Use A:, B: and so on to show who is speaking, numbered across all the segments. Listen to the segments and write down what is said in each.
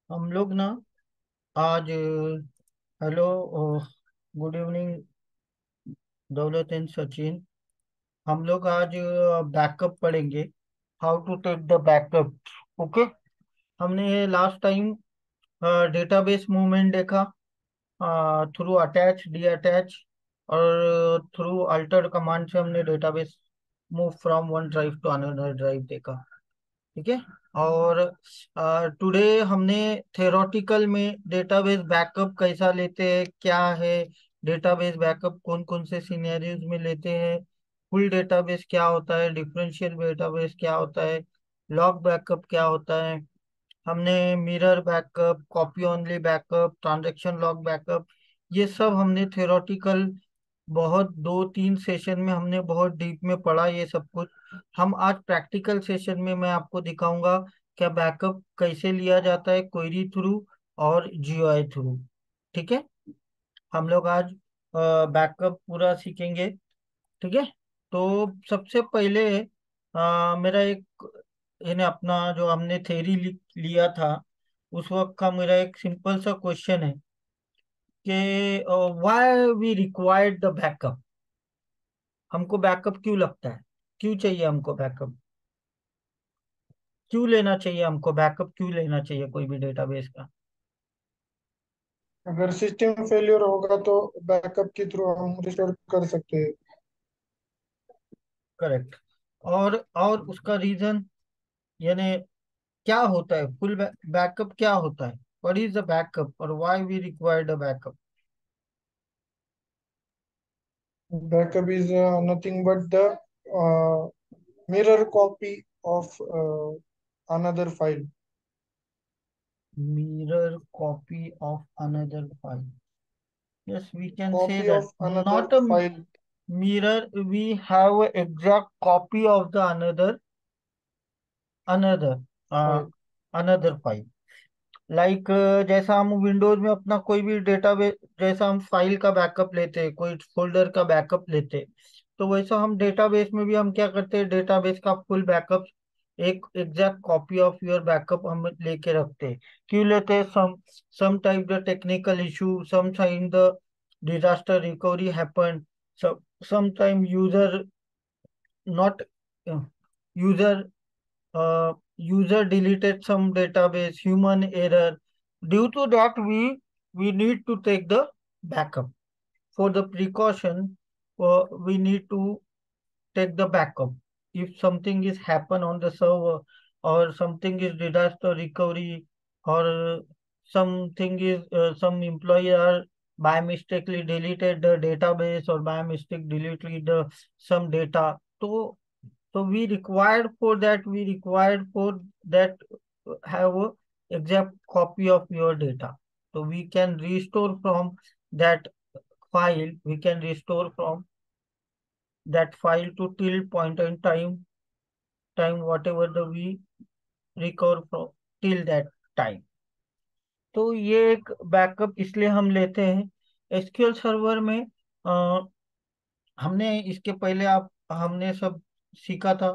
A: हम लोग ना आज hello, good evening Daulat and Sachin. हम लोग आज बैकअप पढ़ेंगे, how to take the backup. Okay. हमने लास्ट टाइम डेटाबेस मूवमेंट देखा, थ्रू अटैच डी अटैच और थ्रू अल्टर कमांड से हमने database move from one drive to another drive देखा। ठीक है। और टुडे हमने थेरोटिकल में डेटाबेस बैकअप कैसा लेते हैं, क्या है डेटाबेस बैकअप, कौन कौन से सिनेरियोज में लेते हैं, फुल डेटाबेस क्या होता है, डिफरेंशियल डेटाबेस क्या होता है, लॉग बैकअप क्या होता है। हमने mirror backup, copy only backup, transaction log backup, ये सब हमने थेरोटिकल बहुत 2-3 सेशन में हमने बहुत डीप में पढ़ा ये सब कुछ। हम आज प्रैक्टिकल सेशन में मैं आपको दिखाऊंगा क्या बैकअप कैसे लिया जाता है, क्वेरी थ्रू और जीयूआई थ्रू। ठीक है। हम लोग आज बैकअप पूरा सीखेंगे। ठीक है। तो सबसे पहले मेरा एक यानी अपना जो हमने थ्योरी लिया था उस वक्त का मेरा एक सिंपल सा क्वेश्चन है कि why we required the backup. हमको बैकअप क्यों लगता है, क्यों चाहिए हमको बैकअप, क्यों लेना चाहिए, हमको बैकअप क्यों लेना चाहिए कोई भी डेटाबेस का।
B: अगर सिस्टम फेलियर होगा तो बैकअप के थ्रू हम रिस्टोर कर सकते हैं।
A: करेक्ट। और उसका रीजन यानी क्या होता है, फुल बैकअप क्या होता है, व्हाट इज द बैकअप और why we required a backup.
B: Backup is nothing but the uh, mirror copy of another file.
A: Mirror copy of another file. Yes, we can say
B: Copy
A: that.
B: of another
A: Not a
B: file.
A: mirror, we have a exact copy of the another uh,
B: File.
A: another file. Like जैसा हम Windows में अपना कोई भी database, जैसा हम file का backup लेते हैं, कोई फोल्डर का बैकअप लेते हैं, तो वैसा हम डेटाबेस में भी हम क्या करते हैं, डेटाबेस का फुल बैकअप, एक exact copy of your backup हम लेके रखते हैं। क्यों लेते हैं, some type the technical issue, some time the disaster recovery happen, some time user not user user deleted some database, human error. Due to that, we need to take the backup. For the precaution, we need to take the backup. If something is happen on the server or something is disaster recovery or something is some employee are by mistakenly deleted the database or by mistake deleted the some data. So we required for that have a exact copy of your data. So we can restore from that file, we can restore from that file to till point in time whatever the we recover from till that time। तो ये एक backup इसलिए हम लेते हैं SQL server में। हमने इसके पहले आप हमने सब सीखा था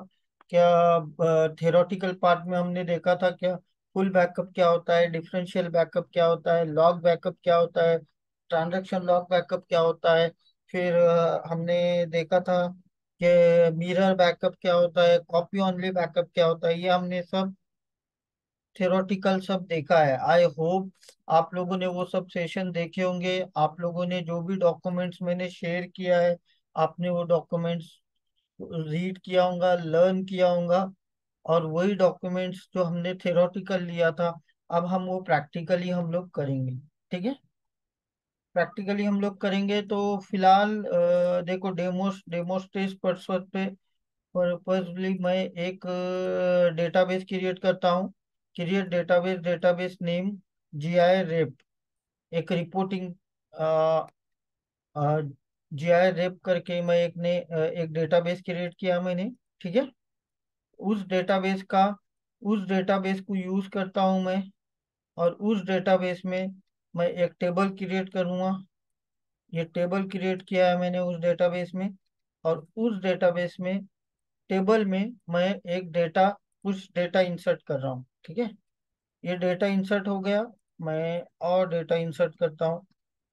A: क्या, थेरोटिकल पार्ट में हमने देखा था क्या फुल बैकअप क्या होता है, डिफरेंशियल बैकअप क्या होता है, लॉग बैकअप क्या होता है, ट्रांजैक्शन लॉग बैकअप क्या होता है। फिर हमने देखा था कि मिरर बैकअप क्या होता है, कॉपी ओनली बैकअप क्या होता है, ये हमने सब थ्योरेटिकल सब देखा है। आई होप आप लोगों ने वो सब सेशन देखे होंगे, आप लोगों ने जो भी डॉक्यूमेंट्स मैंने शेयर किया है आपने वो डॉक्यूमेंट्स रीड किया होगा, लर्न किया होगा। और वही डॉक्यूमेंट्स जो हमने थ्योरेटिकल लिया था अब हम वो प्रैक्टिकली हम लोग करेंगे। ठीक है। प्रैक्टिकली हम लोग करेंगे तो फिलहाल देखो डेमोस्ट्रेट पर्पस पे पर्पसली मैं एक डेटाबेस क्रिएट करता हूँ। Create database, database name GI rape, एक रिपोर्टिंग जीआई रेप करके मैं एक डेटाबेस क्रिएट किया मैंने। ठीक है। उस डेटाबेस का उस डेटाबेस को यूज करता हूँ मैं, और उस डेटाबेस में मैं एक टेबल क्रिएट करूँगा। ये टेबल क्रिएट किया है मैंने उस डेटाबेस में, और उस डेटाबेस में टेबल में मैं एक डेटा कुछ डेटा इंसर्ट कर रहा हूँ। ठीक है। ये डेटा इंसर्ट हो गया। मैं और डेटा इंसर्ट करता हूँ,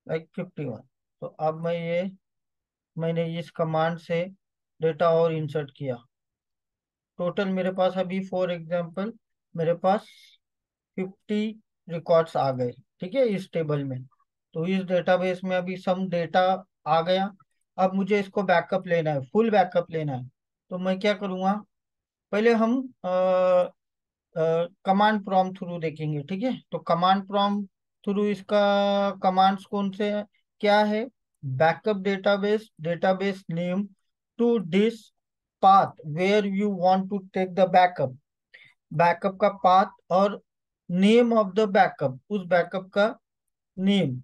A: लाइक 51। तो अब मैंने इस कमांड से डेटा और इंसर्ट किया। टोटल मेरे पास अभी फॉर एग्जांपल मेरे पास 50 रिकॉर्ड्स आ गए, ठीक है, इस टेबल में। तो इस डेटाबेस में अभी सम डेटा आ गया। अब मुझे इसको बैकअप लेना है, फुल बैकअप लेना है। तो मैं क्या करूँगा, पहले हम कमांड प्रॉम्प्ट थ्रू देखेंगे, ठीक है। तो कमांड प्रॉम्प्ट थ्रू इसका कमांड्स कौन से हैं, क्या है, backup database, database name to this path where you want to take the backup, backup का पाथ और नेम ऑफ द बैकअप, उस बैकअप का नेम।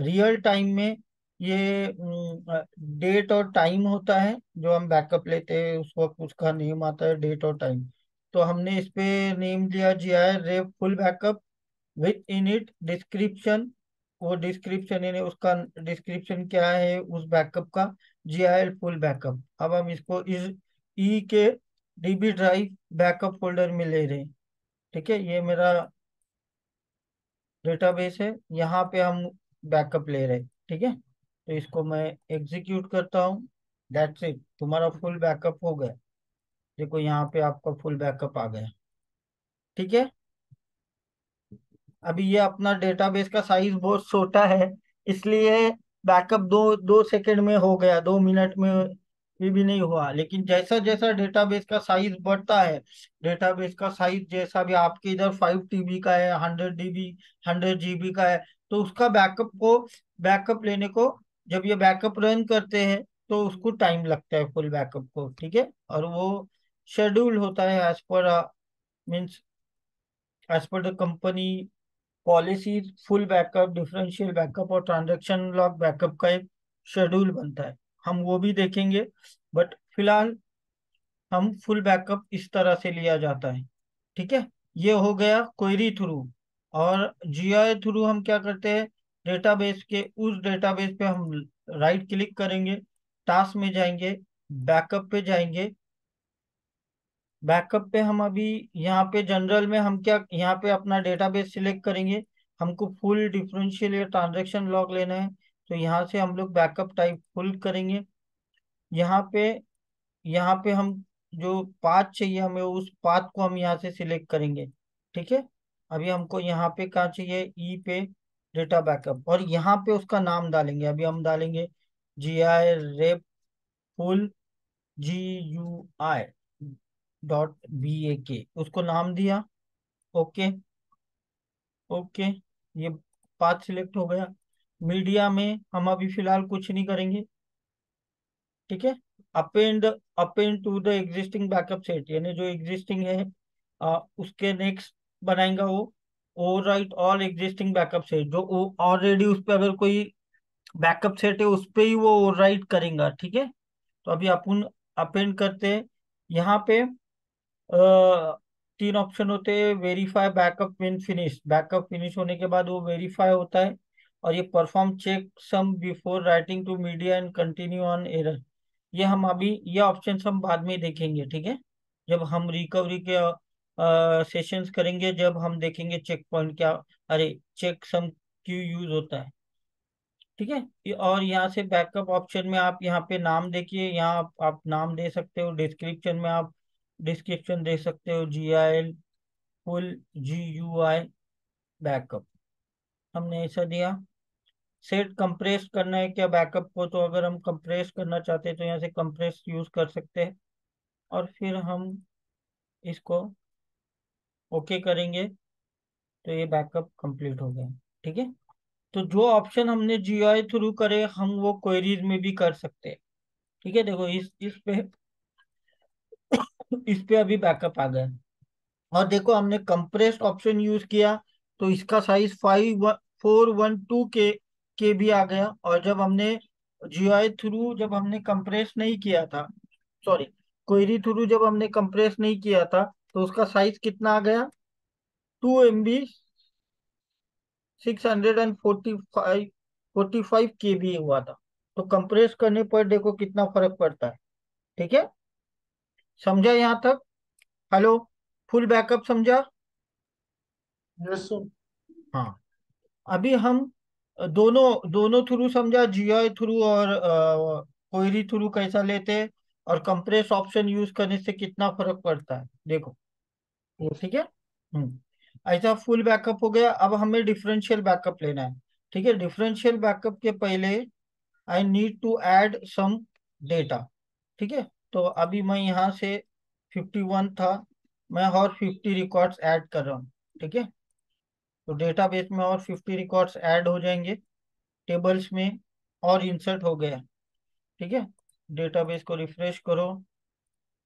A: रियल टाइम में ये डेट और टाइम होता है, जो हम बैकअप लेते हैं उस वक्त उसका नेम आता है, डेट और टाइम। तो हमने इस पे नेम दिया GI रेव full backup with in it description. वो डिस्क्रिप्शन यानी उसका डिस्क्रिप्शन क्या है उस बैकअप का, GI फुल बैकअप। अब हम इसको इस ई के DB ड्राइव बैकअप फोल्डर में ले रहे हैं, ठीक है। ये मेरा डेटाबेस है, यहाँ पे हम बैकअप ले रहे हैं, ठीक है। तो इसको मैं एग्जीक्यूट करता हूँ। दैट्स इट, तुम्हारा फुल बैकअप हो गया। देखो यहाँ पे आपका फुल बैकअप आ गया, ठीक है। अभी ये अपना डेटाबेस का साइज बहुत छोटा है, इसलिए बैकअप दो दो सेकंड में हो गया, 2 मिनट में भी नहीं हुआ। लेकिन जैसा जैसा डेटाबेस का साइज बढ़ता है, डेटाबेस का साइज जैसा भी आपके इधर 5 TB का है, 100 DB, 100 GB का है, तो उसका बैकअप लेने को, जब ये बैकअप रन करते हैं तो उसको टाइम लगता है फुल बैकअप को, ठीक है। और वो शेड्यूल होता है as per means as per the company policies. Full backup, differential backup और ट्रांजैक्शन लॉग बैकअप का एक शेड्यूल बनता है, हम वो भी देखेंगे। बट फिलहाल हम फुल बैकअप इस तरह से लिया जाता है, ठीक है। ये हो गया क्वेरी थ्रू। और GI थ्रू हम क्या करते हैं, डेटाबेस के उस डेटाबेस पे हम राइट क्लिक करेंगे, टास्क में जाएंगे, बैकअप पे जाएंगे। बैकअप पे हम अभी यहाँ पे जनरल में हम क्या, यहाँ पे अपना डेटाबेस सिलेक्ट करेंगे। हमको फुल, डिफरेंशियल या ट्रांजैक्शन लॉग लेना है, तो यहाँ से हम लोग बैकअप टाइप फुल करेंगे। यहाँ पे यहाँ पे हम जो पाथ चाहिए हमें, उस पाथ को हम यहाँ से सिलेक्ट करेंगे, ठीक है। अभी हमको यहाँ पे कहाँ चाहिए, ई पे डेटा बैकअप, और यहाँ पे उसका नाम डालेंगे। अभी हम डालेंगे GI रेप फुल GUI.BAK, उसको नाम दिया। ओके, ओके, ये पाथ सिलेक्ट हो गया। मीडिया में हम अभी फिलहाल कुछ नहीं करेंगे, ठीक है। Append append to the existing backup set, यानी जो एग्जिस्टिंग है उसके नेक्स्ट बनाएगा वो। Overwrite all existing backup set, जो ऑलरेडी उस पर अगर कोई बैकअप सेट है उस पे ही वो ओवरराइट करेगा, ठीक है। तो अभी अपन अपेंड करते हैं। यहाँ पे 3 ऑप्शन होते हैं, verify backup when finish, backup finish होने के बाद वो वेरीफाई होता है। और ये perform checksum before writing to media and continue on error. ये हम अभी ये ऑप्शन हम बाद में देखेंगे, ठीक है। जब हम रिकवरी के सेशंस करेंगे, जब हम देखेंगे चेक पॉइंट क्या, अरे चेक सम क्यों यूज होता है, ठीक है। और यहाँ से बैकअप ऑप्शन में आप यहाँ पे नाम देखिए, यहाँ आप नाम दे सकते हो। डिस्क्रिप्शन में आप डिस्क्रिप्शन दे सकते हो, GIL फुल GUI बैकअप, हमने ऐसा दिया। सेट कंप्रेस करना है क्या बैकअप को, तो अगर हम कंप्रेस करना चाहते हैं तो यहाँ से कंप्रेस यूज कर सकते हैं। और फिर हम इसको ओके करेंगे, तो ये बैकअप कंप्लीट हो गया, ठीक है। तो जो ऑप्शन हमने GUI थ्रू करे हम वो क्वेरीज में भी कर सकते हैं, ठीक है। देखो इस पे अभी बैकअप आ गया। और देखो हमने कंप्रेस्ड ऑप्शन यूज किया, तो इसका साइज 5412 के भी आ गया। और जब हमने GI थ्रू जब हमने कंप्रेस नहीं किया था, सॉरी, क्वेरी थ्रू जब हमने कंप्रेस नहीं किया था, तो उसका साइज कितना आ गया, 2 MB 645 KB हुआ था। तो कंप्रेस करने पर देखो कितना फर्क पड़ता है, ठीक है। समझा यहाँ तक, हेलो, फुल बैकअप समझा।
B: Yes sir.
A: हाँ, अभी हम दोनों दोनों थ्रू समझा, जीआई थ्रू और क्वेरी थ्रू कैसा लेते हैं, और कंप्रेस ऑप्शन यूज करने से कितना फर्क पड़ता है, देखो।
B: यस।
A: ठीक है। ऐसा फुल बैकअप हो गया। अब हमें डिफरेंशियल बैकअप लेना है। ठीक है, डिफरेंशियल बैकअप के पहले I need to add some data. ठीक है, तो अभी मैं यहाँ से 51 था, मैं और 50 रिकॉर्ड्स ऐड कर रहा हूँ। ठीक है, तो डेटाबेस में और 50 रिकॉर्ड्स ऐड हो जाएंगे, टेबल्स में और इंसर्ट हो गया। ठीक है, डेटाबेस को रिफ्रेश करो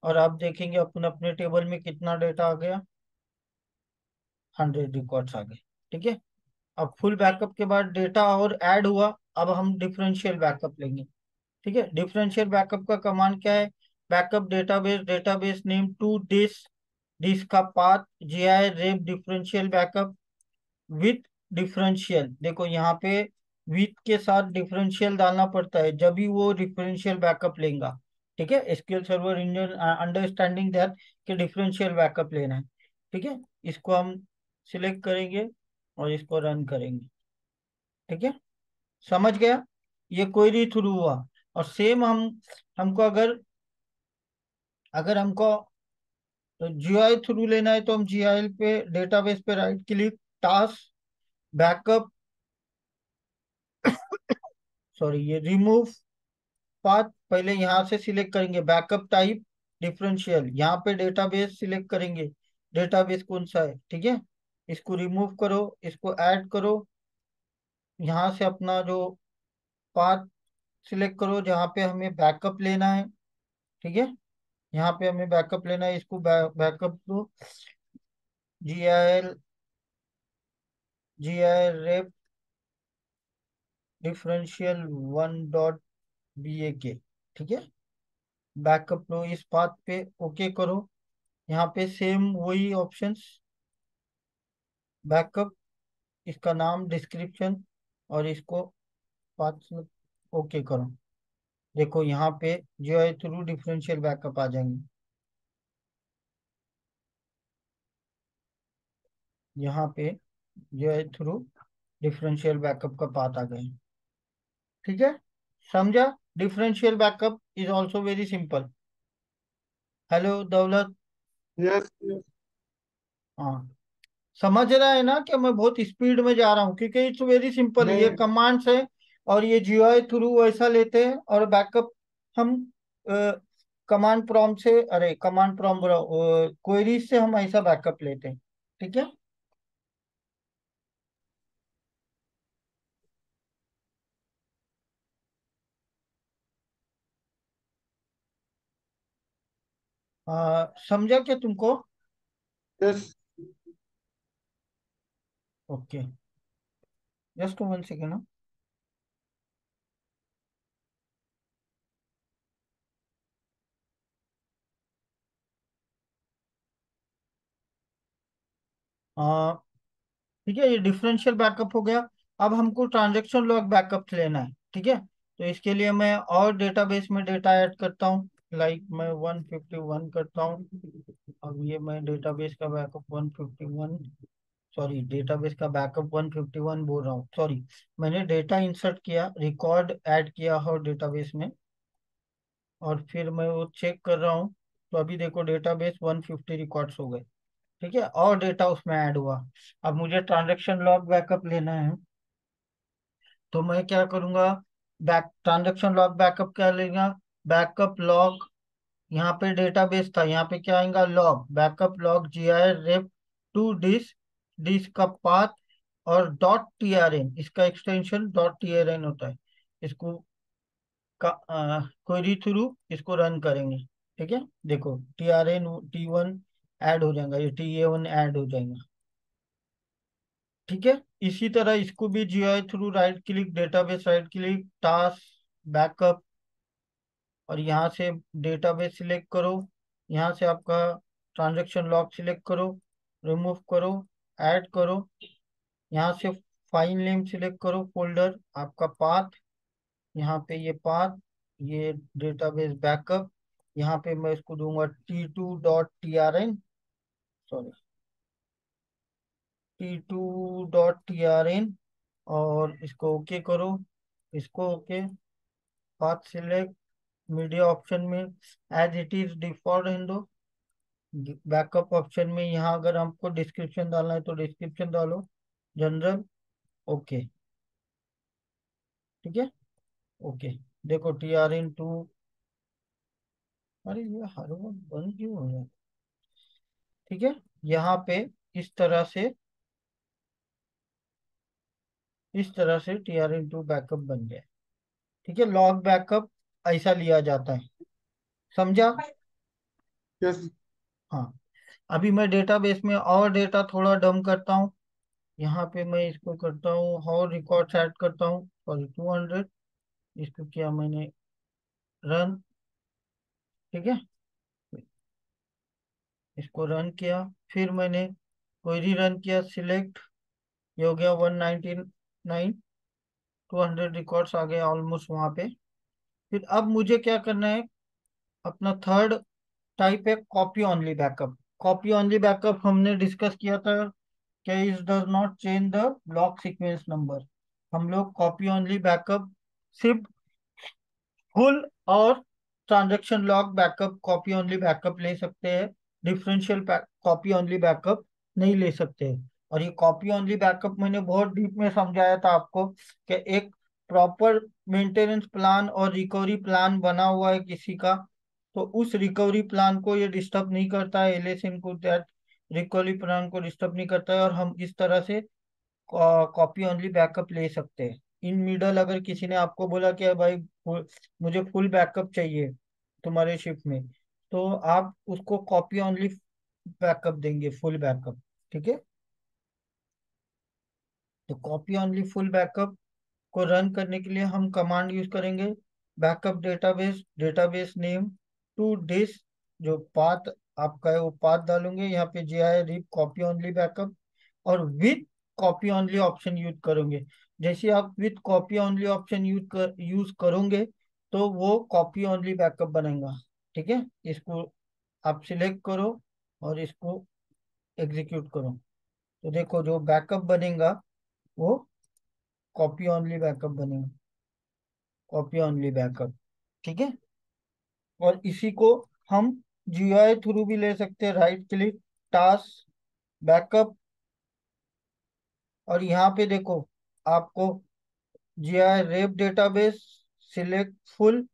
A: और आप देखेंगे अपने अपने टेबल में कितना डेटा आ गया, 100 रिकॉर्ड्स आ गए। ठीक है, अब फुल बैकअप के बाद डेटा और ऐड हुआ। अब हम डिफरेंशियल बैकअप लेंगे। ठीक है, डिफरेंशियल बैकअप का कमांड क्या है? Backup database, database name to this, this का path G I rep differential backup with differential. देखो यहाँ पे विथ के साथ डिफरेंशियल डालना पड़ता है जब भी वो डिफरेंशियल बैकअप लेगा। ठीक है, SQL server engine understanding that कि डिफरेंशियल बैकअप लेना है। ठीक है, इसको हम सिलेक्ट करेंगे और इसको रन करेंगे। ठीक है, समझ गया? ये क्वेरी थ्रू हुआ। और सेम हमको अगर अगर हमको जीआई थ्रू लेना है तो हम जीआई पे, डेटाबेस पे right click, task, backup, sorry ये रिमूव पाथ, पहले यहाँ से सिलेक्ट करेंगे, बैकअप टाइप डिफरेंशियल, यहाँ पे डेटाबेस सिलेक्ट करेंगे, डेटाबेस कौन सा है। ठीक है, इसको रिमूव करो, इसको ऐड करो, यहाँ से अपना जो पाथ सिलेक्ट करो जहाँ पे हमें बैकअप लेना है। ठीक है, यहाँ पे हमें बैकअप लेना है, इसको बैकअप दो, GIL, GIL rape differential 1.BAK। ठीक है, बैकअप लो इस पाथ पे, ओके करो। यहाँ पे सेम वही ऑप्शंस, बैकअप, इसका नाम, डिस्क्रिप्शन, और इसको पाथ ओके करो। देखो यहाँ पे जो है थ्रू डिफरेंशियल बैकअप आ जाएंगे, यहाँ पे जो है थ्रू डिफरेंशियल बैकअप का पाथ आ गए। ठीक है, समझा? Differential backup is also very simple. Hello Daulat.
B: Yes yes.
A: हाँ, समझ रहा है ना कि मैं बहुत स्पीड में जा रहा हूँ, क्योंकि इट्स वेरी सिंपल, ये
B: नहीं।
A: कमांड्स है। और ये जीयूआई थ्रू वैसा लेते हैं, और बैकअप हम कमांड प्रॉम्प्ट से, अरे कमांड प्रॉम्प्ट क्वेरीज से हम ऐसा बैकअप लेते हैं। ठीक है, समझा क्या तुमको?
B: यस।
A: Okay, just 1 second. ठीक है, ये डिफरेंशियल बैकअप हो गया। अब हमको ट्रांजैक्शन लॉग बैकअप लेना है। ठीक है, तो इसके लिए मैं और डेटाबेस में डेटा ऐड करता हूँ, लाइक मैं 151 करता हूँ। अब ये मैं डेटाबेस का बैकअप 151, सॉरी डेटाबेस का बैकअप 151 बोल रहा हूँ, सॉरी। मैंने डेटा इंसर्ट किया, रिकॉर्ड ऐड किया और डेटाबेस में, और फिर मैं वो चेक कर रहा हूँ। तो अभी देखो डेटाबेस 150 रिकॉर्ड्स हो गए। ठीक है, और डेटा उसमें ऐड हुआ। अब मुझे ट्रांजैक्शन लॉग बैकअप लेना है, तो मैं क्या करूंगा? बैक ट्रांजैक्शन लॉग बैकअप क्या लेगा? बैकअप लॉग, यहाँ पे डेटाबेस था, यहाँ पे क्या आएगा? लॉग, बैकअप लॉग GI रेप टू डिस, डिस का पाथ, और .trn, इसका एक्सटेंशन .trn होता है। इसको क्वेरी थ्रू इसको रन करेंगे। ठीक है, देखो TRN T1 ऐड हो जाएगा, ये TA1 ऐड हो जाएगा। ठीक है, इसी तरह इसको भी GI through right click, database right click, task, backup, और यहाँ से डेटाबेस सिलेक्ट करो, यहाँ से आपका ट्रांजैक्शन लॉग सिलेक्ट करो, रिमूव करो, ऐड करो, यहाँ से फाइल नेम सिलेक्ट करो, फोल्डर, आपका पाथ, यहाँ पे ये पाथ, ये डेटाबेस बैकअप, यहाँ पे मैं इसको दूंगा T2.trn, सॉरी t2.trn, और इसको ओके करो, इसको okay. Path select, media option में एज इट इज डिफॉल्ट रहने दो। बैकअप ऑप्शन में यहाँ अगर हमको डिस्क्रिप्शन डालना है तो डिस्क्रिप्शन डालो, जनरल, ओके। ठीक है, ओके। देखो TRN2, अरे ये हर वक्त बंद क्यों हो रहा है? ठीक है, यहाँ पे इस तरह से, TRN2 बैकअप बन गया। ठीक है, लॉग बैकअप ऐसा लिया जाता है, समझा?
B: यस।
A: हाँ। अभी मैं डेटाबेस में और डेटा थोड़ा डम करता हूँ। यहाँ पे मैं इसको करता हूँ और रिकॉर्ड ऐड करता हूँ, सॉरी 200। इसको किया मैंने रन। ठीक है, इसको रन किया, फिर मैंने क्वेरी रन किया, सिलेक्ट, ये हो गया 199, 200 रिकॉर्ड्स आ गए ऑलमोस्ट वहां पे। फिर अब मुझे क्या करना है, अपना थर्ड टाइप है copy only backup. Copy only backup हमने डिस्कस किया था, क्या is does not change the block sequence number. हम लोग कॉपी ऑनली बैकअप सिर्फ फुल और transaction log backup copy only backup ले सकते हैं, डिफरेंशियल कॉपी ओनली बैकअप नहीं ले सकते। और ये कॉपी ओनली बैकअप मैंने बहुत डीप में समझाया था आपको कि एक प्रॉपर मेंटेनेंस प्लान और रिकवरी प्लान बना हुआ है किसी का, तो उस रिकवरी प्लान को ये डिस्टर्ब नहीं करता है, LSM को दैट रिकवरी प्लान को डिस्टर्ब नहीं करता है, और हम इस तरह से कॉपी ओनली बैकअप ले सकते हैं। इन मिडल अगर किसी ने आपको बोला कि भाई मुझे फुल बैकअप चाहिए तुम्हारे शिफ्ट में, तो आप उसको कॉपी ओनली बैकअप देंगे, फुल बैकअप। ठीक है, तो कॉपी ओनली फुल बैकअप को रन करने के लिए हम कमांड यूज करेंगे, backup database, database name to disk, जो पाथ आपका है वो पाथ डालूंगे यहाँ पे, जी रिप कॉपी ओनली बैकअप, और with copy only option use करोगे। जैसे आप with copy only option use करोगे तो वो कॉपी ओनली बैकअप बनेगा। ठीक है, इसको आप सिलेक्ट करो और इसको एग्जीक्यूट करो, तो देखो जो बैकअप बनेगा वो कॉपी ओनली बैकअप बनेगा, कॉपी ओनली बैकअप। ठीक है, और इसी को हम GUI थ्रू भी ले सकते हैं, राइट क्लिक, टास्क, बैकअप, और यहाँ पे देखो आपको GUI rape database, select full,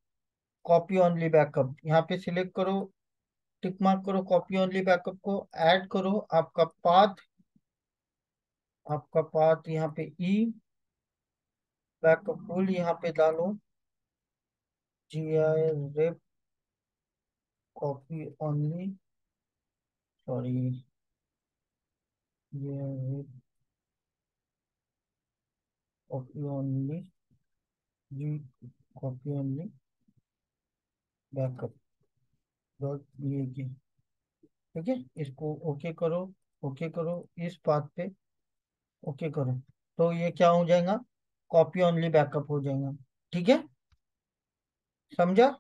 A: copy only backup, यहाँ पे सिलेक्ट करो, टिक मार्क करो कॉपी ओनली बैकअप को, ऐड करो आपका पाथ, यहाँ पे बैकअप फुल यहाँ पे डालो, GUI rep copy only, sorry, GUI copy only, G copy only backup dot BAK। ठीक है, इसको ओके करो, ओके करो, इस बात पे ओके करो, तो ये क्या हो जाएगा, कॉपी ओनली बैकअप हो जाएगा। ठीक है, समझा?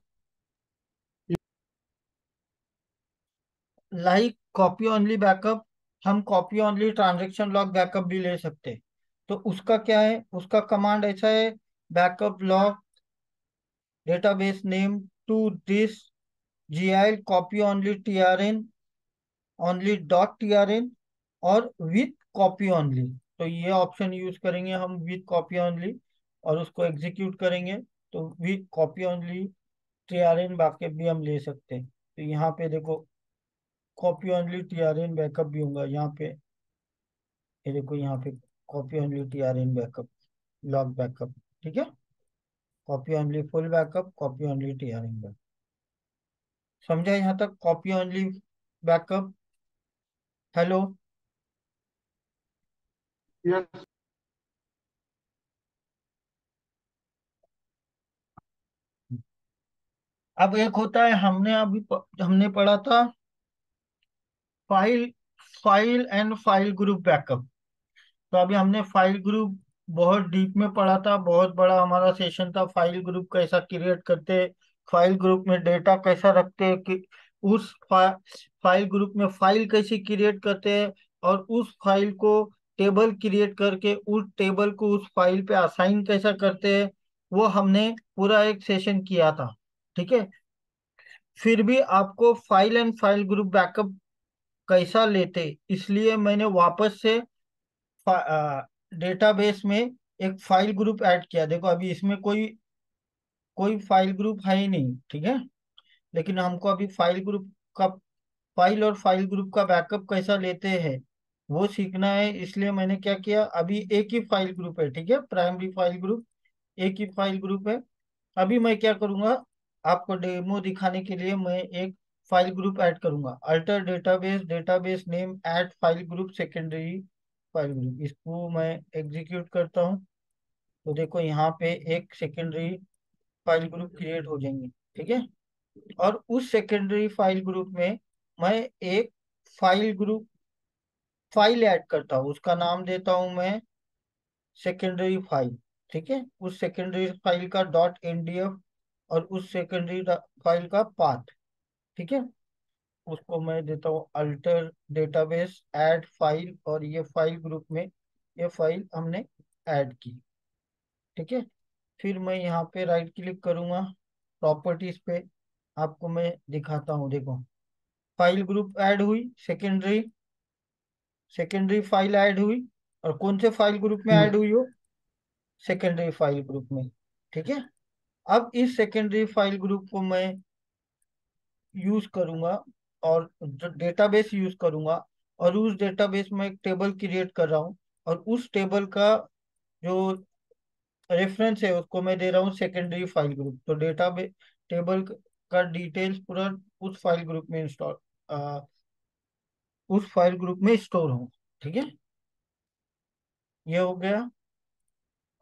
A: लाइक कॉपी ओनली बैकअप, हम copy only transaction log backup भी ले सकते हैं। तो उसका क्या है, उसका कमांड ऐसा है, backup log database name to this GIL copy only TRN only dot TRN, और विथ कॉपी ओनली। तो ये ऑप्शन यूज करेंगे हम, विथ कॉपी ओनली, और उसको एग्जीक्यूट करेंगे, तो with copy only TRN backup भी हम ले सकते हैं। तो यहाँ पे देखो कॉपी ओनली TRN बैकअप भी होगा यहाँ पे, ये देखो यहाँ पे copy only TRN backup, log backup. ठीक है, copy only full backup, copy only TRN backup. समझा यहाँ तक copy only backup? Hello?
B: Yes.
A: अब एक होता है, हमने पढ़ा था file file and file group backup. तो अभी हमने फाइल ग्रुप बहुत डीप में पढ़ा था, बहुत बड़ा हमारा सेशन था, फाइल ग्रुप कैसा क्रिएट करते, फाइल ग्रुप में डेटा कैसा रखते हैं, कि उस फाइल ग्रुप में फाइल कैसे क्रिएट करते हैं, और उस फाइल को टेबल क्रिएट करके उस टेबल को उस फाइल पे असाइन कैसा करते हैं, वो हमने पूरा एक सेशन किया था। ठीक है। फिर भी आपको file and file group backup कैसा लेते, इसलिए मैंने वापस से डेटाबेस में एक फाइल ग्रुप ऐड किया। देखो अभी इसमें कोई कोई फाइल ग्रुप है ही नहीं। ठीक है। लेकिन हमको अभी फाइल ग्रुप का, फाइल और फाइल ग्रुप का बैकअप कैसा लेते हैं वो सीखना है। इसलिए मैंने क्या किया, अभी एक ही फाइल ग्रुप है। ठीक है, प्राइमरी फाइल ग्रुप, एक ही फाइल ग्रुप है। अभी मैं क्या करूंगा, आपको डेमो दिखाने के लिए मैं एक फाइल ग्रुप ऐड करूंगा। Alter database, database name, add file group, secondary file group. इसको मैं एग्जीक्यूट करता हूँ तो देखो यहाँ पे एक सेकेंडरी फाइल ग्रुप क्रिएट हो जाएंगे। ठीक है। और उस सेकेंडरी फाइल ग्रुप में मैं एक फाइल ग्रुप फाइल ऐड करता हूँ, उसका नाम देता हूँ मैं सेकेंडरी फाइल। ठीक है। उस सेकेंडरी फाइल का डॉट एनडीएफ और उस सेकेंडरी फाइल का पाथ। ठीक है। उसको मैं देता हूँ अल्टर डेटाबेस ऐड फाइल, और ये फाइल ग्रुप में ये फाइल हमने ऐड की। ठीक है। फिर मैं यहाँ पे राइट क्लिक करूंगा प्रॉपर्टीज पे, आपको मैं दिखाता हूँ। देखो फाइल ग्रुप ऐड हुई, सेकेंडरी सेकेंडरी फाइल ऐड हुई। और कौन से फाइल ग्रुप में
B: हम्म।
A: ऐड हुई हो, सेकेंडरी फाइल ग्रुप में। ठीक है। अब इस सेकेंडरी फाइल ग्रुप को मैं यूज करूंगा और डेटाबेस यूज करूंगा। और उस डेटाबेस में एक टेबल क्रिएट कर रहा हूँ, और उस टेबल का जो रेफरेंस है उसको मैं दे रहा हूँ सेकेंडरी फाइल ग्रुप। तो डेटाबेस टेबल का डिटेल्स पूरा उस फाइल ग्रुप में इंस्टॉल, उस फाइल ग्रुप में स्टोर हो। ठीक है। ये हो गया।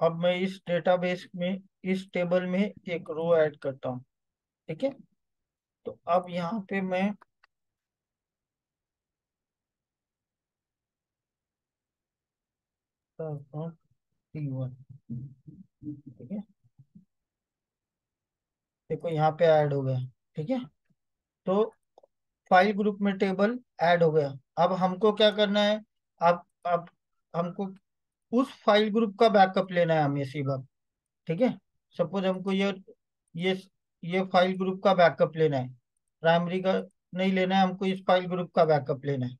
A: अब मैं इस डेटाबेस में, इस टेबल में एक रो ऐड करता हूँ। ठीक है। तो अब यहाँ पे मैं करता हूँ T1। ठीक है। देखो यहाँ पे ऐड हो गया। ठीक है। तो फाइल ग्रुप में टेबल ऐड हो गया। अब हमको क्या करना है, अब हमको उस फाइल ग्रुप का बैकअप लेना है हमें सीधा। ठीक है। सपोज हमको ये ये फाइल ग्रुप का बैकअप लेना है, प्राइमरी का नहीं लेना है हमको, इस फाइल ग्रुप का बैकअप लेना है।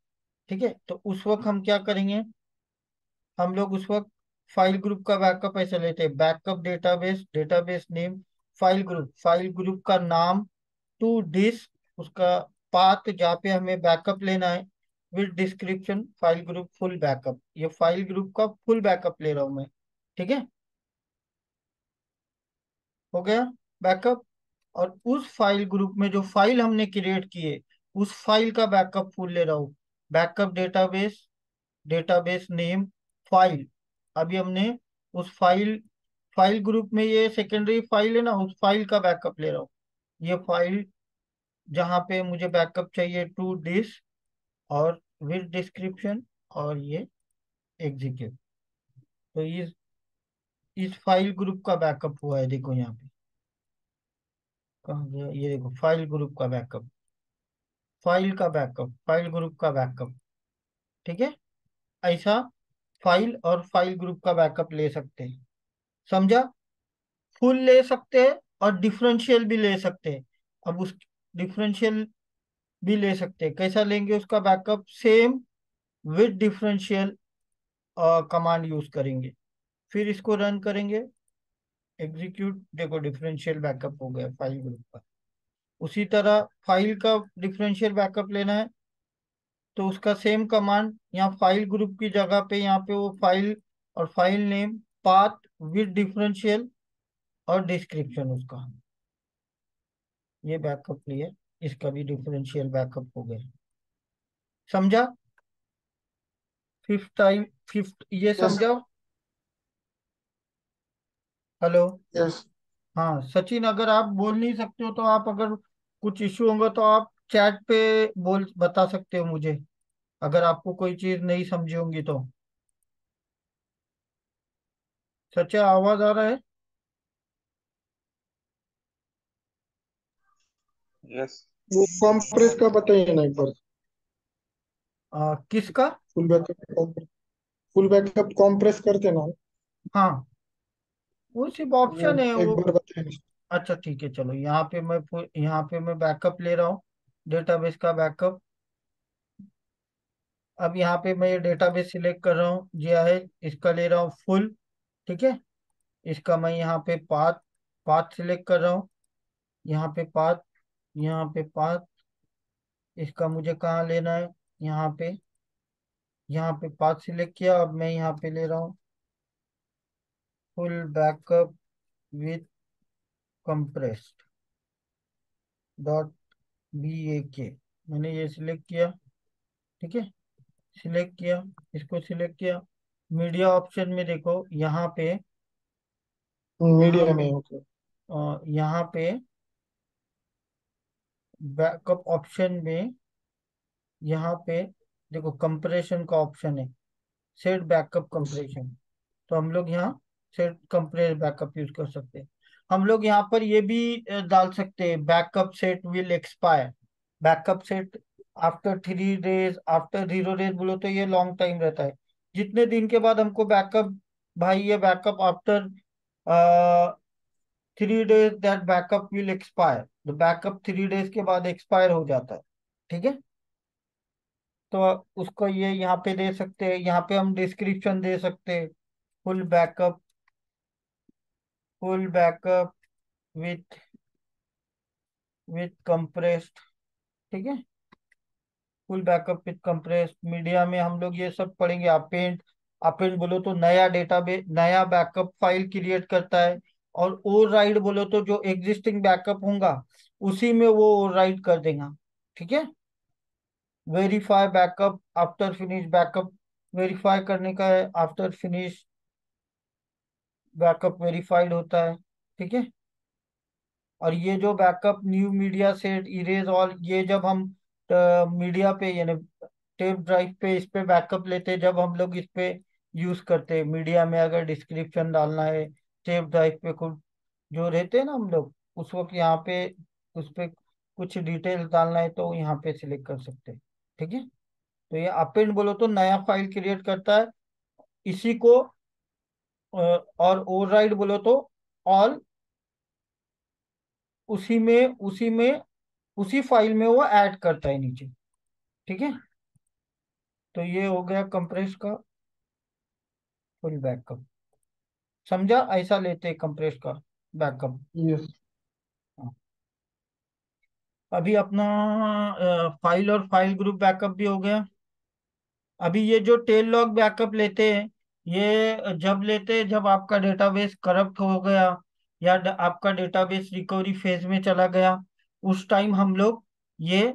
A: ठीक है। तो उस वक्त हम क्या करेंगे, हम लोग उस वक्त फाइल ग्रुप का बैकअप ऐसे लेते हैं, backup database, database name, file group का नाम, टू डिस्क, उसका पाथ जहाँ पे हमें बैकअप लेना है, with description file group full backup. ये फाइल ग्रुप का फुल बैकअप ले रहा हूँ मैं। ठीक है। हो गया बैकअप। और उस फाइल ग्रुप में जो फाइल हमने क्रिएट की है, उस फाइल का बैकअप फुल ले रहा हूँ। Backup database, database name, file. अभी हमने उस फाइल ग्रुप में ये सेकेंडरी फाइल है ना, उस फाइल का बैकअप ले रहा हूँ। ये फाइल जहाँ पे मुझे बैकअप चाहिए, टू डिस्क और विद डिस्क्रिप्शन, और ये एग्जीक्यूट। तो इस फाइल ग्रुप का बैकअप हुआ है। देखो यहाँ पे कहाँ गया, ये देखो फाइल ग्रुप का बैकअप, फाइल का बैकअप, फाइल ग्रुप का बैकअप। ठीक है। ऐसा फाइल और फाइल ग्रुप का बैकअप ले सकते हैं। समझा। फुल ले सकते हैं और डिफरेंशियल भी ले सकते हैं। अब उस डिफरेंशियल भी ले सकते हैं, कैसा लेंगे उसका backup, same with differential command use करेंगे। फिर इसको रन करेंगे, एग्जीक्यूट। देखो डिफरेंशियल बैकअप हो गया फाइल ग्रुप का। उसी तरह फाइल का डिफरेंशियल बैकअप लेना है तो उसका सेम कमांड, यहाँ फाइल ग्रुप की जगह पे यहाँ पे वो फाइल और file name, path with differential और डिस्क्रिप्शन उसका, ये बैकअप लिया। इसका भी डिफरेंशियल बैकअप हो गया। समझा। फिफ्थ टाइम, फिफ्थ ये
B: यस।
A: समझा। हेलो।
B: यस।
A: हाँ सचिन, अगर आप बोल नहीं सकते हो तो आप, अगर कुछ इश्यू होगा तो आप चैट पे बोल बता सकते हो मुझे, अगर आपको कोई चीज नहीं समझी होंगी तो। सच्चा आवाज आ रहा है।
C: यस।
B: वो कॉम्प्रेस का बताइए ना एक बार।
A: किसका।
B: Full backup. Full backup compress करते ना?
A: हाँ, वो सिर्फ
B: वो
A: ऑप्शन है
B: एक
A: वो।
B: बार बताए।
A: अच्छा ठीक है, चलो यहाँ पे मैं बैकअप ले रहा हूँ, डेटाबेस का बैकअप। अब यहाँ पे मैं ये डेटाबेस सिलेक्ट कर रहा हूँ, जी है, इसका ले रहा हूँ फुल। ठीक है, इसका मैं यहाँ पे पाथ पाथ सिलेक्ट कर रहा हूँ। यहाँ पे पाथ, यहाँ पे पाथ, इसका मुझे कहाँ लेना है, यहाँ पे, यहाँ पे पाथ सिलेक्ट किया। अब मैं यहाँ पे ले रहा हूँ full backup with compressed dot BAK। मैंने ये सिलेक्ट किया। ठीक है, सिलेक्ट किया, इसको सिलेक्ट किया। मीडिया ऑप्शन में देखो, यहाँ
B: मीडिया
A: पे
B: में, ओके।
A: यहाँ पे बैकअप ऑप्शन में, यहाँ पे देखो कंप्रेशन का ऑप्शन है, सेट बैकअप कंप्रेशन। तो हम लोग यहाँ सेट कंप्रेस बैकअप यूज कर सकते हैं। हम लोग यहाँ पर ये भी डाल सकते हैं, backup set will expire. Backup set after 3 days, after 0 days बोलो तो ये लॉन्ग टाइम रहता है। जितने दिन के बाद हमको बैकअप, भाई ये backup after 3 days that backup will expire, तो बैकअप 3 डेज के बाद एक्सपायर हो जाता है। ठीक है, तो उसको ये यहाँ पे दे सकते हैं। यहाँ पे हम डिस्क्रिप्शन दे सकते हैं, full backup, full backup with with compressed. ठीक है, full backup with compressed. Media में हम लोग ये सब पढ़ेंगे। अपेंड, अपेंड बोलो तो नया डेटाबेस, नया बैकअप फाइल क्रिएट करता है। और ओवरराइड बोलो तो जो एग्जिस्टिंग बैकअप होगा उसी में वो ओवरराइड कर देगा। ठीक है, verify backup after finish backup, verify करने का है, आफ्टर फिनिश बैकअप वेरीफाइड होता है। ठीक है, और ये जो backup new media set erase all, ये जब हम मीडिया पे यानी टेप ड्राइव पे इस पे बैकअप लेते हैं, जब हम लोग इस पे यूज करते हैं मीडिया में, अगर डिस्क्रिप्शन डालना है टेप ड्राइव पे कुछ जो रहते हैं ना हम लोग, उस वक्त यहाँ पे उस पे कुछ डिटेल्स डालना है तो यहाँ पे सिलेक्ट कर सकते हैं। ठीक है, तो ये अपेंड बोलो तो नया फाइल क्रिएट करता है इसी को। और ओवरराइड बोलो तो ऑल, उसी में उसी फाइल में वो ऐड करता है नीचे। ठीक है, तो ये हो गया कंप्रेस का फुल बैकअप। समझा, ऐसा लेते हैं कंप्रेस का बैकअप।
B: यस।
A: अभी अपना फाइल और फाइल ग्रुप बैकअप भी हो गया। अभी ये जो टेल लॉग बैकअप लेते हैं, ये जब लेते हैं जब आपका डेटाबेस करप्ट हो गया या आपका डेटाबेस रिकवरी फेज में चला गया, उस टाइम हम लोग ये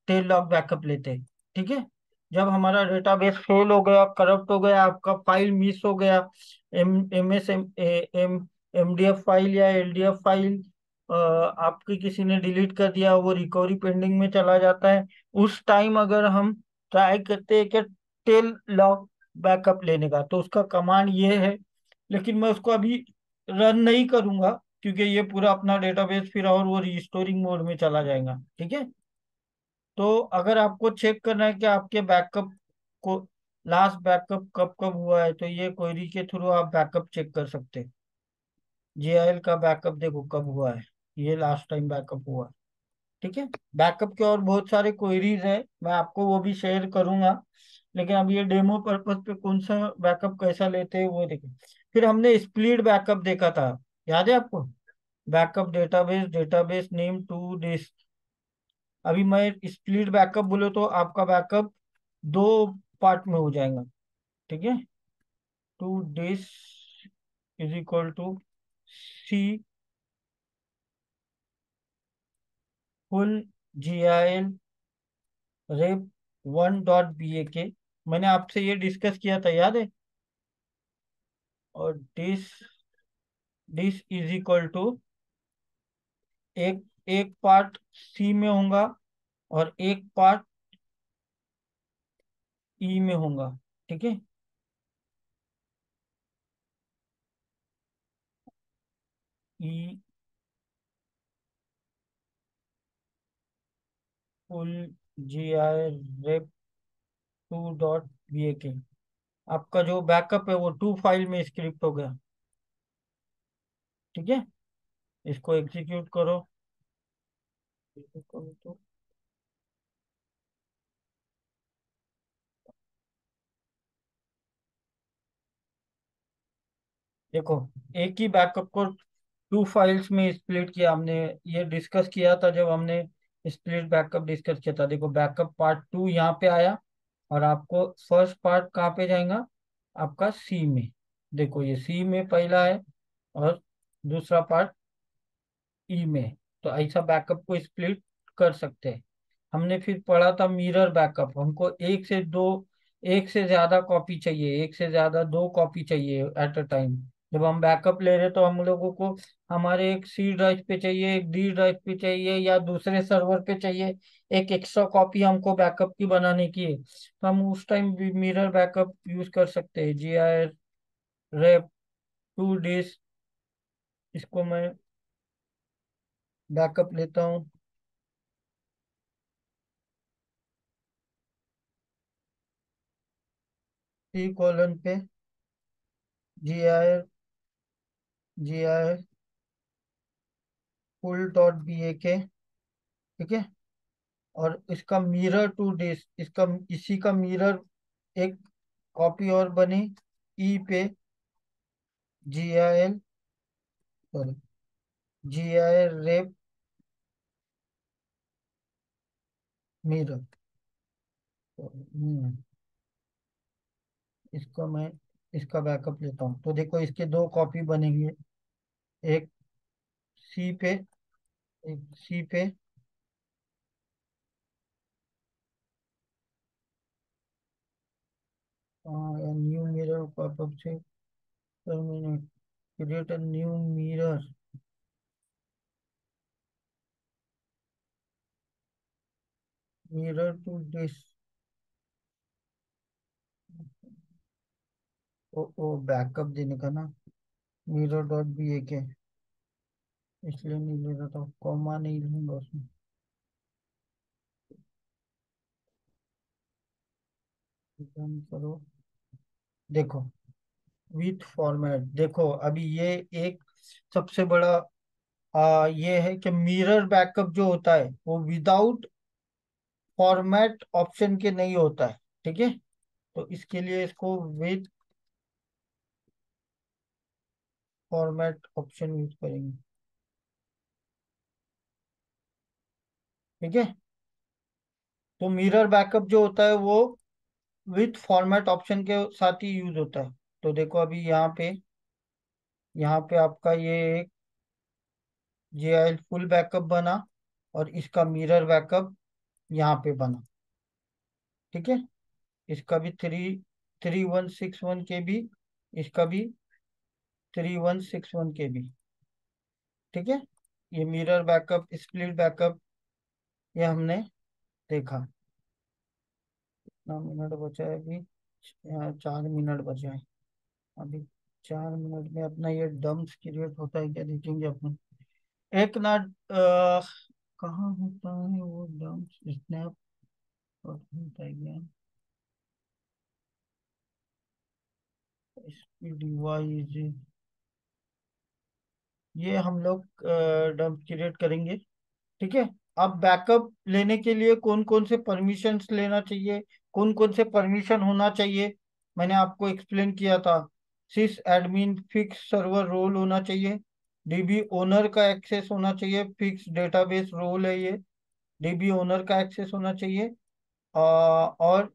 A: टेल लॉग बैकअप लेते हैं। ठीक है, जब हमारा डेटाबेस फेल हो गया, करप्ट हो गया, आपका फाइल मिस हो गया, MDF फाइल या LDF फाइल आपकी किसी ने डिलीट कर दिया, वो रिकवरी पेंडिंग में चला जाता है। उस टाइम अगर हम ट्राई करते हैं कि टेल लॉग बैकअप लेने का, तो उसका कमांड ये है। लेकिन मैं उसको अभी रन नहीं करूंगा क्योंकि ये पूरा अपना डेटाबेस फिर और वो रिस्टोरिंग मोड में चला जाएगा। ठीक है, तो अगर आपको चेक करना है कि आपके बैकअप को लास्ट बैकअप कब कब हुआ है, तो ये क्वेरी के थ्रू आप बैकअप चेक कर सकते हैं। JIL का बैकअप देखो कब हुआ है, ये लास्ट टाइम बैकअप हुआ है। ठीक है, बैकअप के और बहुत सारे क्वेरीज हैं, मैं आपको वो भी शेयर करूंगा। लेकिन अब ये डेमो पर्पस पे कौन सा बैकअप कैसा लेते हैं वो देखें। फिर हमने स्प्लिट बैकअप देखा था, याद है आपको? Backup database, database name to disk. अभी मैं स्प्लिट बैकअप बोले तो आपका बैकअप दो पार्ट में हो जाएगा। ठीक है, to disk is equal to C full GIL रेप 1.BAK। मैंने आपसे ये डिस्कस किया था, याद है? और this this is equal to, एक एक पार्ट सी में होगा और एक पार्ट ई में होगा। ठीक है, ई फुल GI रेप 2.BAK। आपका जो बैकअप है वो 2 फाइल में स्क्रिप्ट हो गया। ठीक है, इसको एग्जीक्यूट करो। तो देखो, एक ही बैकअप को 2 फाइल्स में स्प्लिट किया हमने। ये डिस्कस किया था जब हमने स्प्लिट बैकअप डिस्कस किया था। देखो, बैकअप पार्ट 2 यहाँ पे आया, और आपको फर्स्ट पार्ट कहाँ पे जाएगा? आपका सी में। देखो, ये सी में पहला है, और दूसरा पार्ट ई में। तो ऐसा बैकअप को स्प्लिट कर सकते हैं। हमने फिर पढ़ा था मिरर बैकअप। हमको एक से ज्यादा कॉपी चाहिए, एक से ज्यादा 2 कॉपी चाहिए एट अ टाइम। जब हम बैकअप ले रहे तो हम लोगों को हमारे एक सी ड्राइव पे चाहिए, एक डी ड्राइव पे चाहिए, या दूसरे सर्वर पे चाहिए, एक एक्स्ट्रा कॉपी हमको बैकअप की बनाने की है, तो हम उस टाइम भी मिरर बैकअप यूज कर सकते हैं। GIR rep 2 disk, इसको मैं बैकअप लेता हूँ। सी कॉलन पे जी आई फुल डॉट BAK। ठीक है, और इसका मिरर टू डिस्क, इसका इसी का मिरर एक कॉपी और बनी ई पे GIL, sorry, GIR rep mirror. इसको मैं इसका बैकअप लेता हूँ। तो देखो, इसके 2 कॉपी बनेंगे, एक सी पे, एक सी पे। न्यू मिरर पॉपअप से terminate, create a new mirror, mirror to disk. ओ बैकअप देने का ना, मिरर डॉट BAK, इसलिए नहीं ले रहा था, कॉमा नहीं लूंगा उसमें। रन करो। देखो, विथ फॉर्मेट। देखो, अभी ये एक सबसे बड़ा ये है कि मिरर बैकअप जो होता है वो विदाउट फॉर्मेट ऑप्शन के नहीं होता है। ठीक है, तो इसके लिए इसको विथ फॉर्मेट ऑप्शन यूज करेंगे। ठीक है, तो मिरर बैकअप जो होता है वो विथ फॉर्मेट ऑप्शन के साथ ही यूज होता है। तो देखो, अभी यहाँ पे आपका ये एक JIL फुल बैकअप बना, और इसका मिरर बैकअप यहाँ पे बना। ठीक है, इसका भी 3161 KB, इसका भी 3161 KB। ठीक है, ये मिरर बैकअप, स्प्लिट बैकअप, ये हमने देखा। कितना मिनट बचा है अभी? 4 मिनट बचे हैं अभी। 4 मिनट में अपना ये डम्प्स क्रिएट होता है क्या, देखेंगे अपन। एक ना कहाँ होता है वो डम्प्स? स्नैप होता है क्या? इसकी डिवाइस, ये हम लोग डंप क्रिएट करेंगे। ठीक है, अब बैकअप लेने के लिए कौन कौन से परमिशंस लेना चाहिए, कौन कौन से परमिशन होना चाहिए, मैंने आपको एक्सप्लेन किया था। सिस एडमिन फिक्स सर्वर रोल होना चाहिए, DB ओनर का एक्सेस होना चाहिए, फिक्स डेटाबेस रोल है ये, DB ओनर का एक्सेस होना चाहिए। और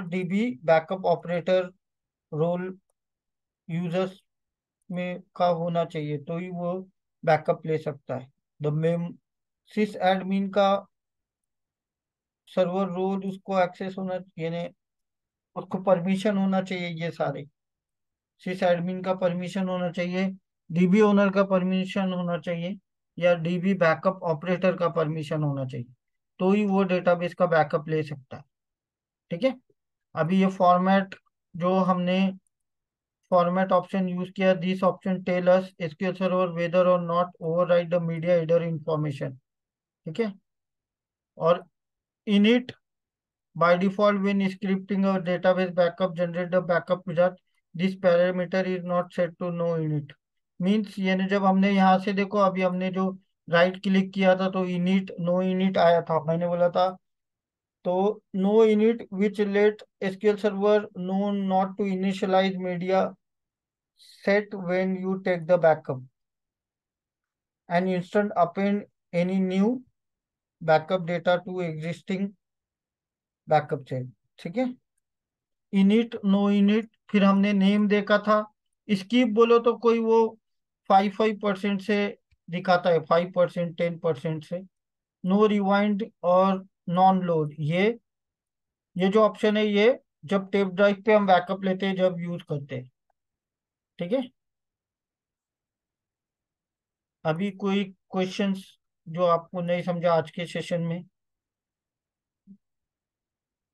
A: DB backup operator role users में का होना चाहिए, तो ही वो बैकअप ले सकता है। द मेम सिस एडमिन का सर्वर रोल, उसको एक्सेस होना, यानी उसको परमिशन होना चाहिए, ये सारे। सिस एडमिन का परमिशन होना चाहिए, DB ओनर का परमिशन होना चाहिए, या DB बैकअप ऑपरेटर का परमिशन होना चाहिए, तो ही वो डेटाबेस का बैकअप ले सकता है। ठीक है, अभी ये फॉर्मेट जो हमने फॉर्मेट ऑप्शन यूज किया, this option tell us SQL server whether or not overwrite the media header information. ठीक है, और init By default, when scripting a database backup, generate the backup wizard. This parameter is not set to no init. Means यानी जब हमने यहाँ से देखो, अभी हमने जो राइट क्लिक किया था तो इनिट नो इनिट आया था, मैंने बोला था। तो no init which let SQL server know not to initialise media set when you take the backup and instant append any new backup data to existing backup chain। ठीक है। Init no init, फिर हमने name देखा था। Skip बोलो तो कोई वो 5% से दिखाता है, 5%, 10% से। नो रिवाइंड और नॉन लोड, ये जो ऑप्शन है ये जब टेप ड्राइव पे हम बैकअप लेते हैं, जब यूज करते हैं। ठीक है। अभी कोई क्वेश्चंस जो आपको नहीं समझा आज के सेशन में?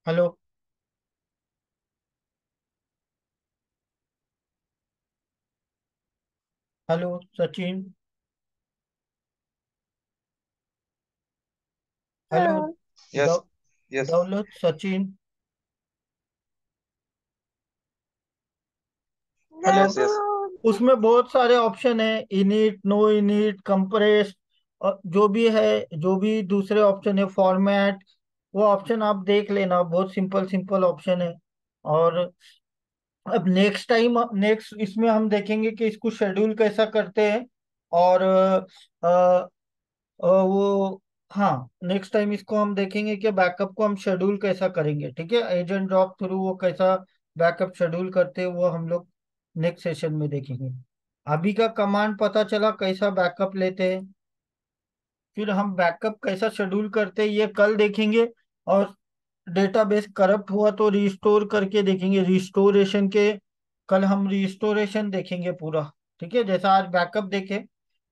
A: Hello. Hello Sachin. Hello
C: Yes,
A: दौ,
C: yes,
A: दौलत, सचिन। हेलो।
C: yes, yes.
A: उसमें बहुत सारे ऑप्शन है, इनिट, नो इनिट, कंप्रेस, और जो भी है, जो भी दूसरे ऑप्शन है, फॉर्मेट, वो ऑप्शन आप देख लेना, बहुत सिंपल सिंपल ऑप्शन है। और अब नेक्स्ट टाइम, नेक्स्ट इसमें हम देखेंगे कि इसको शेड्यूल कैसा करते हैं। और वो, हाँ, नेक्स्ट टाइम इसको हम देखेंगे कि बैकअप को हम शेड्यूल कैसा करेंगे। ठीक है, एजेंट ड्रॉप थ्रू वो कैसा बैकअप शेड्यूल करते हैं, वो हम लोग नेक्स्ट सेशन में देखेंगे। अभी का कमांड पता चला कैसा बैकअप लेते हैं, फिर हम बैकअप कैसा शेड्यूल करते हैं ये कल देखेंगे। और डेटाबेस करप्ट हुआ तो रिस्टोर करके देखेंगे, रिस्टोरेशन के, कल हम रिस्टोरेशन देखेंगे पूरा। ठीक है, जैसा आज बैकअप देखे,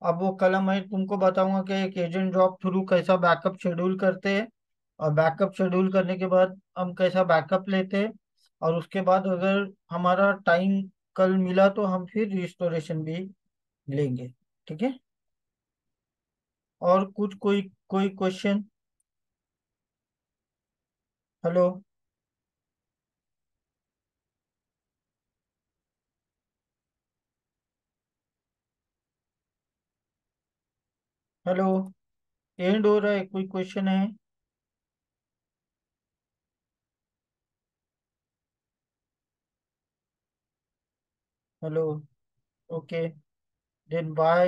A: अब वो कल मैं तुमको बताऊंगा कि एक एजेंट ड्रॉप थ्रू कैसा बैकअप शेड्यूल करते हैं, और बैकअप शेड्यूल करने के बाद हम कैसा बैकअप लेते हैं। और उसके बाद अगर हमारा टाइम कल मिला तो हम फिर रिस्टोरेशन भी लेंगे। ठीक है। और कुछ कोई कोई क्वेश्चन? हेलो। हेलो। एंड हो रहा है, कोई क्वेश्चन है? हेलो। Okay, then bye.